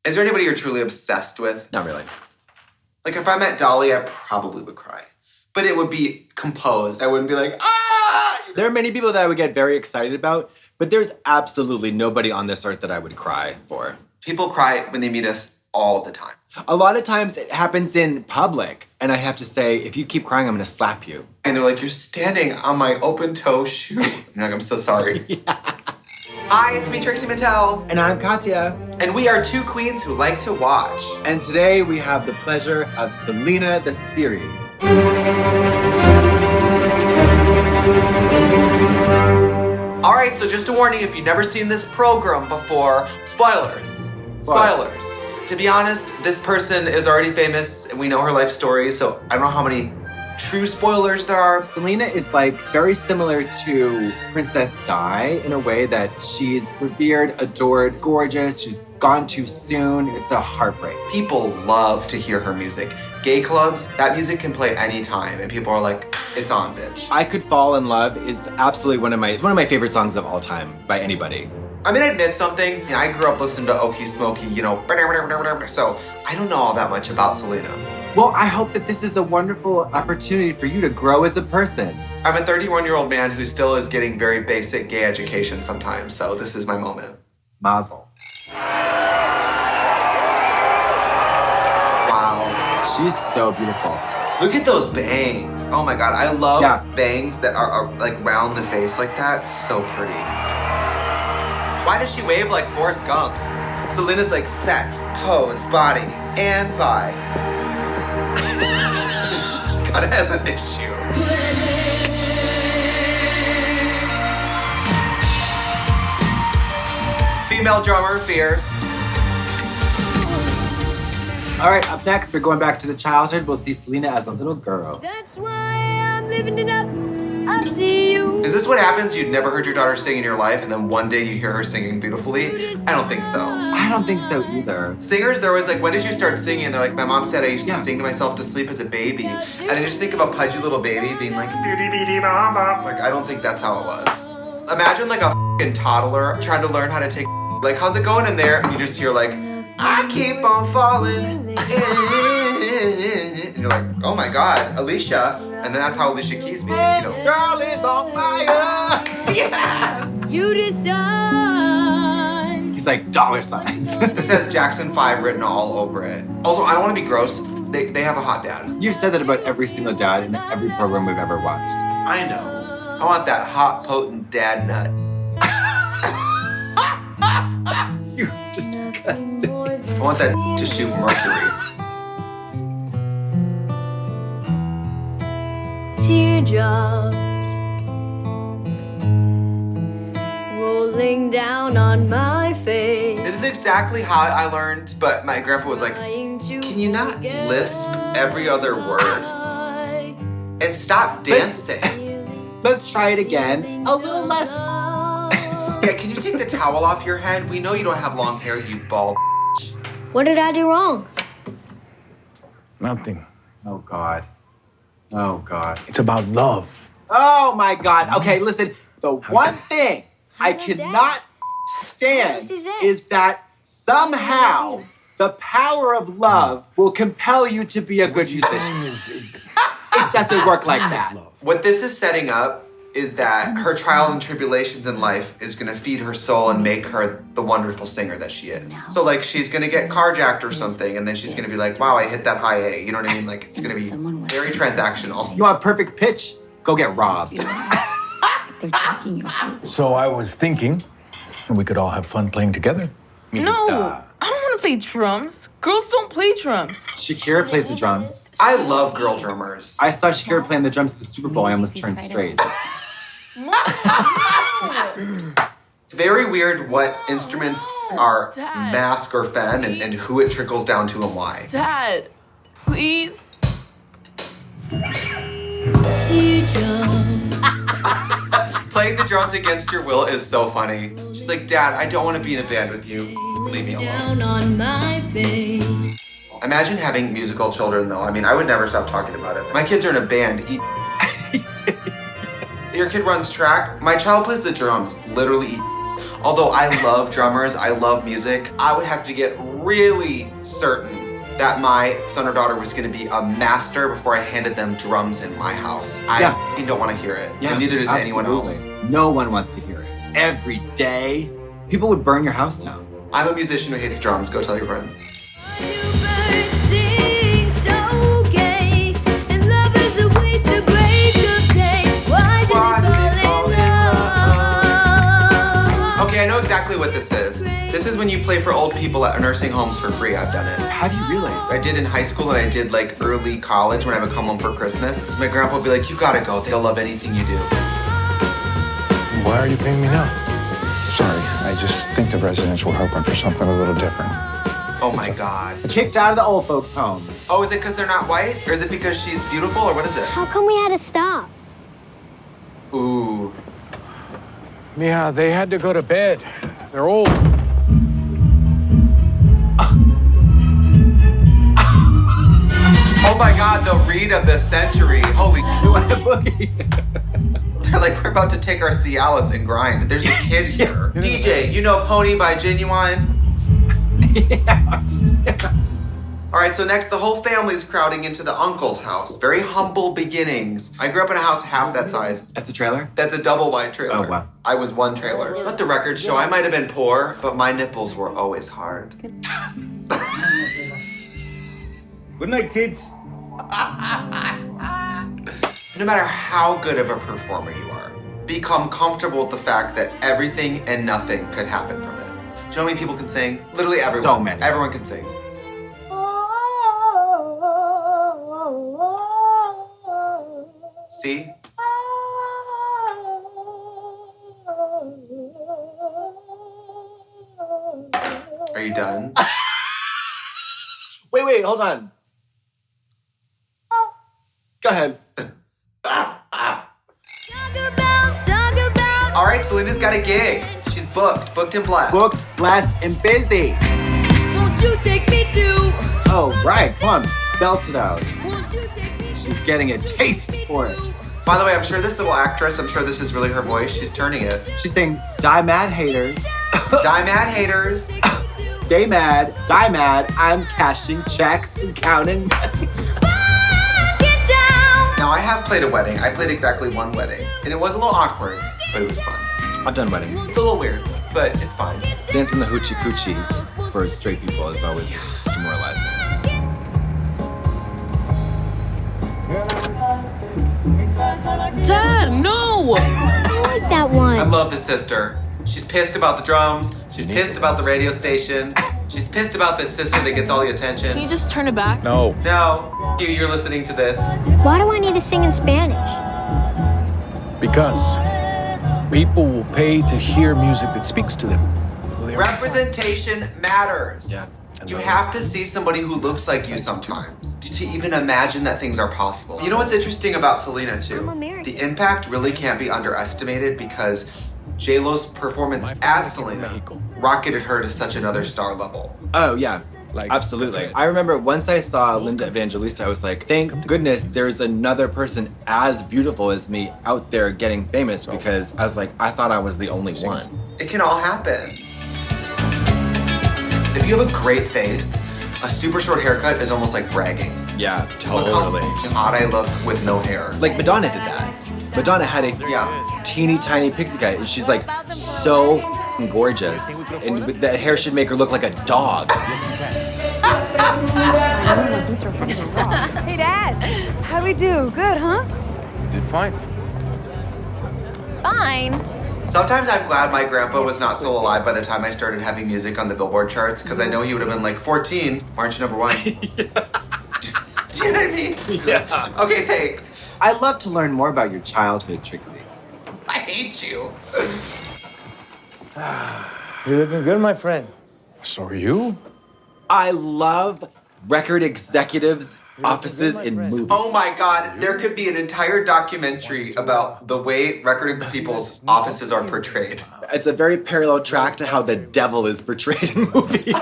Is there anybody you're truly obsessed with? Not really. Like, if I met Dolly, I probably would cry. But it would be composed. I wouldn't be like, ah! There are many people that I would get very excited about, but there's absolutely nobody on this earth that I would cry for. People cry when they meet us all the time. A lot of times it happens in public, and I have to say, if you keep crying, I'm gonna slap you. And they're like, you're standing on my open-toe shoe. I'm like, I'm so sorry. Yeah. Hi, it's me, Trixie Mattel. And I'm Katya. And we are two queens who like to watch. And today we have the pleasure of Selena, the series. All right, so just a warning, if you've never seen this program before, spoilers. Spoilers. To be honest, this person is already famous and we know her life story, so I don't know how many true spoilers there are. Selena is like very similar to Princess Di in a way that she's revered, adored, gorgeous, she's gone too soon. It's a heartbreak. People love to hear her music. Gay clubs, that music can play anytime and people are like, it's on, bitch. I Could Fall in Love is absolutely one of my favorite songs of all time by anybody. I'm gonna admit something, I grew up listening to Okie Smoky, so I don't know all that much about Selena. Well, I hope that this is a wonderful opportunity for you to grow as a person. I'm a 31-year-old man who still is getting very basic gay education sometimes, so this is my moment. Mazel. Wow. She's so beautiful. Look at those bangs. Oh my God, I love Yeah. bangs that are like round the face like that. So pretty. Why does she wave like Forrest Gump? Selena's like sex, pose, body, and vibe. She kinda has an issue. Female drummer, Fierce. All right, up next, we're going back to the childhood. We'll see Selena as a little girl. That's why I'm living it up to you. Is this what happens? You'd never heard your daughter sing in your life, and then one day you hear her singing beautifully? I don't think so. I don't think so either. Singers, they're always like, when did you start singing? And they're like, my mom said I used to sing to myself to sleep as a baby. And I just think of a pudgy little baby being like, like, I don't think that's how it was. Imagine like a f***ing toddler trying to learn how to take like, how's it going in there? And you just hear like, I keep on falling. And you're like, oh my God, Alicia. And then that's how Alicia Keys became, you know. Girl is on fire. Yes! You decide. He's like dollar signs. This has Jackson 5 written all over it. Also, I don't want to be gross. They have a hot dad. You've said that about every single dad in every program we've ever watched. I know. I want that hot, potent dad nut. You're disgusting. I want that to shoot mercury. Teardrops rolling down on my face. This is exactly how I learned, but my grandpa was like, can you not lisp every other word? And stop dancing. Let's try it again. A little less. Yeah, can you take the towel off your head? We know you don't have long hair, you bald. What did I do wrong? Nothing. Oh, God. Oh, God. It's about love. Oh, my God. Okay, listen. The one thing I does that- cannot stand How does that- is that somehow the power of love will compel you to be a good musician. It doesn't work like that. What this is setting up is that her trials and tribulations in life is gonna feed her soul and make her the wonderful singer that she is. So like she's gonna get carjacked or something and then she's gonna be like, wow, I hit that high A. You know what I mean? Like it's gonna be very transactional. You want perfect pitch? Go get robbed. They're taking your hope. So I was thinking we could all have fun playing together. No, I don't want to play drums. Girls don't play drums. Shakira plays the drums. I love girl drummers. I saw Shakira playing the drums at the Super Bowl. I almost turned straight. It's very weird what instruments are Dad, masc or femme and who it trickles down to and why. Dad, please. Playing the drums against your will is so funny. She's like, Dad, I don't want to be in a band with you. Leave me alone. Down on my face. Imagine having musical children though. I mean, I would never stop talking about it. My kids are in a band. Your kid runs track. My child plays the drums. Literally. Although I love drummers, I love music, I would have to get really certain that my son or daughter was going to be a master before I handed them drums in my house. I don't want to hear it. Yeah, and neither does anyone else. absolutely. No one wants to hear it. Every day, people would burn your house down. I'm a musician who hates drums. Go tell your friends. Okay, I know exactly what this is. This is when you play for old people at nursing homes for free. I've done it. Have you really? I did in high school and I did like early college when I would come home for Christmas. Because my grandpa would be like, you gotta go. They'll love anything you do. Why are you paying me now? Sorry, I just think the residents were hoping for something a little different. Oh my God. Kicked out of the old folks' home. Oh, is it because they're not white? Or is it because she's beautiful? Or what is it? How come we had to stop? Ooh. Mija, they had to go to bed. They're old. Oh my God, the read of the century. Holy Boogie. They're like, we're about to take our Cialis and grind. There's a kid here. DJ, you know Pony by Genuine? All right, so next, the whole family's crowding into the uncle's house. Very humble beginnings. I grew up in a house half that size. That's a trailer? That's a double wide trailer. Oh, wow. I was one trailer. Let the record show I might have been poor, but my nipples were always hard. Good night, kids. No matter how good of a performer you are, become comfortable with the fact that everything and nothing could happen from it. Do you know how many people can sing? Literally everyone. So many. Everyone can sing. See? Are you done? Wait, hold on. Go ahead. All right, Selena's got a gig. She's booked and blessed. Booked, blessed, and busy. Won't you take me to? Oh, right. Come on. Belt it out. Won't you take me She's getting a taste for it. By the way, I'm sure this little actress, I'm sure this is really her voice. She's turning it. She's saying, die mad, haters. Die mad haters. Stay mad, die mad. I'm cashing checks and counting money. Now, I have played a wedding. I played exactly one wedding. And it was a little awkward, but it was fun. I've done weddings. It's a little weird, but it's fine. Dancing the hoochie coochie for straight people is always demoralizing. Dad, no! I like that I one. love the sister. She's pissed about the drums. She's pissed about the radio station. She's pissed about this sister that gets all the attention. Can you just turn it back? No. No, you're listening to this. Why do I need to sing in Spanish? Because people will pay to hear music that speaks to them. Representation matters. Yeah. You have to see somebody who looks like you sometimes to even imagine that things are possible. You know what's interesting about Selena too? I'm American. The impact really can't be underestimated because J-Lo's performance as Selena rocketed her to such another star level. Oh, yeah. Absolutely. I remember once I saw Linda Evangelista, I was like, thank goodness there's another person as beautiful as me out there getting famous, because I was like, I thought I was the only one. It can all happen. If you have a great face, a super short haircut is almost like bragging. Yeah, Look totally. how hot I look with no hair. Like Madonna did that. Madonna had a Yeah. teeny tiny pixie cut, and she's like so f***ing gorgeous, and that hair should make her look like a dog. Hey, Dad. How'd we do? Good, huh? Did fine. Fine. Sometimes I'm glad my grandpa was not still alive by the time I started having music on the Billboard charts, because I know he would have been like 14, March number 1. Do you know what I mean? Yeah. Okay, thanks. I'd love to learn more about your childhood, Trixie. I hate you. You're looking good, my friend. So are you? I love record executives' offices in movies. Oh my God, there could be an entire documentary about the way record people's offices are portrayed. It's a very parallel track to how the devil is portrayed in movies.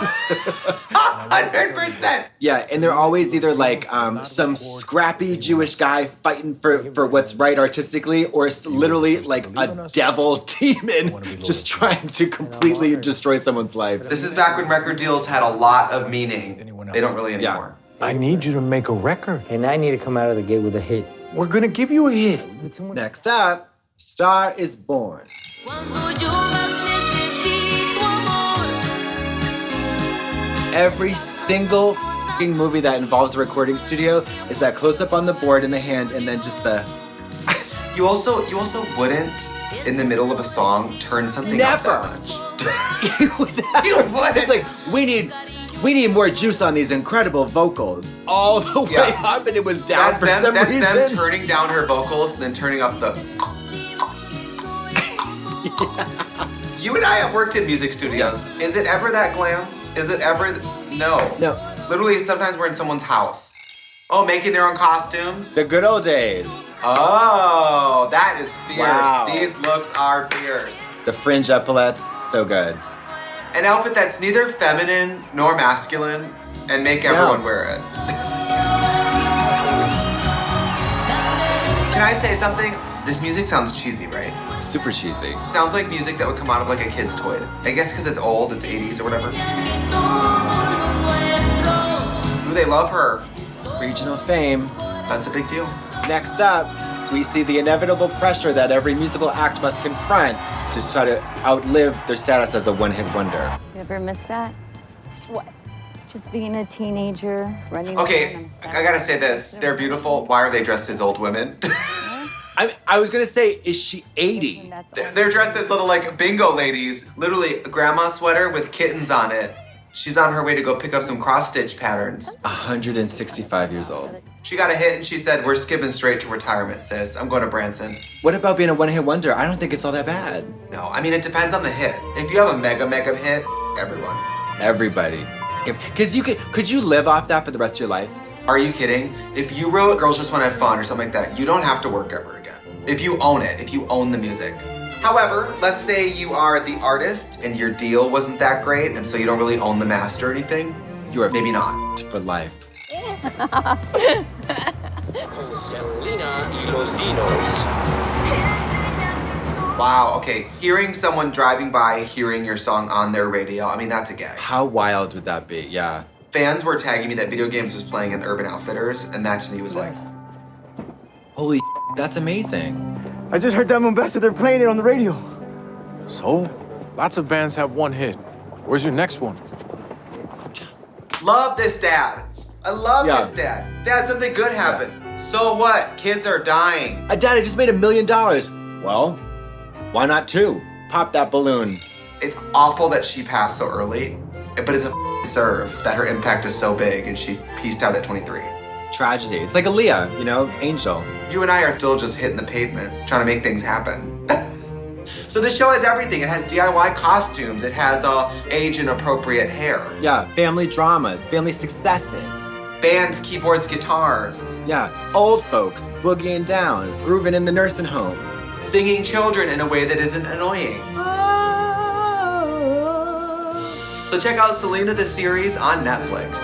100%. Yeah, and they're always either like some scrappy Jewish guy fighting for what's right artistically, or it's literally like a devil demon just trying to completely destroy someone's life. This is back when record deals had a lot of meaning. They don't really Yeah. anymore. I need you to make a record. And I need to come out of the gate with a hit. We're gonna give you a hit. Next up, Star is Born. Every single f***ing movie that involves a recording studio is that close up on the board in the hand and then just the You also wouldn't, in the middle of a song, turn something up Never. that much. you wouldn't. It's like we need more juice on these incredible vocals all the way Yeah. up, and it was down for some that's reason. them turning down her vocals and then turning up the. You and I have worked in music studios. Is it ever that glam? Is it ever? No. No. Literally, sometimes we're in someone's house. Oh, making their own costumes. The good old days. Oh, that is fierce. Wow. These looks are fierce. The fringe epaulets, so good. An outfit that's neither feminine nor masculine, and make everyone No. wear it. Can I say something? This music sounds cheesy, right? Super cheesy. Sounds like music that would come out of like a kid's toy. I guess because it's old, it's 80s or whatever. Ooh, they love her. Regional fame. That's a big deal. Next up, we see the inevitable pressure that every musical act must confront to try to outlive their status as a one-hit wonder. You ever miss that? What? Just being a teenager, running Okay, around on Saturday. I gotta say this. They're beautiful. Why are they dressed as old women? I was gonna say, is she 80? That's They're dressed as little like bingo ladies. Literally a grandma sweater with kittens on it. She's on her way to go pick up some cross-stitch patterns. 165 years old. She got a hit and she said, "We're skipping straight to retirement, sis. I'm going to Branson." What about being a one-hit wonder? I don't think it's all that bad. No, I mean, it depends on the hit. If you have a mega hit, everyone. Everybody. Because could you live off that for the rest of your life? Are you kidding? If you wrote Girls Just Want to Have Fun or something like that, you don't have to work ever again. If you own it, if you own the music. However, let's say you are the artist and your deal wasn't that great, and so you don't really own the master or anything. You are Maybe not. for life. Selena y los Dinos. Wow, okay. Hearing someone driving by, hearing your song on their radio, I mean, that's a gag. How wild would that be? Yeah. Fans were tagging me that Video Games was playing in Urban Outfitters, and that to me was like, Holy that's amazing. I just heard that Mombasa, they're playing it on the radio. So, lots of bands have one hit. Where's your next one? love this dad. I love Yeah. this dad. Dad, something good happened. So what? Kids are dying. Dad, I just made $1 million. Well, why not 2? Pop that balloon. It's awful that she passed so early, but it's a serve that her impact is so big and she pieced out at 23. Tragedy. It's like Aaliyah, you know, Angel. You and I are still just hitting the pavement, trying to make things happen. So this show has everything. It has DIY costumes. It has age-inappropriate hair. Yeah, family dramas, family successes. Bands, keyboards, guitars. Yeah, old folks boogieing down, grooving in the nursing home. Singing children in a way that isn't annoying. So check out Selena the series on Netflix.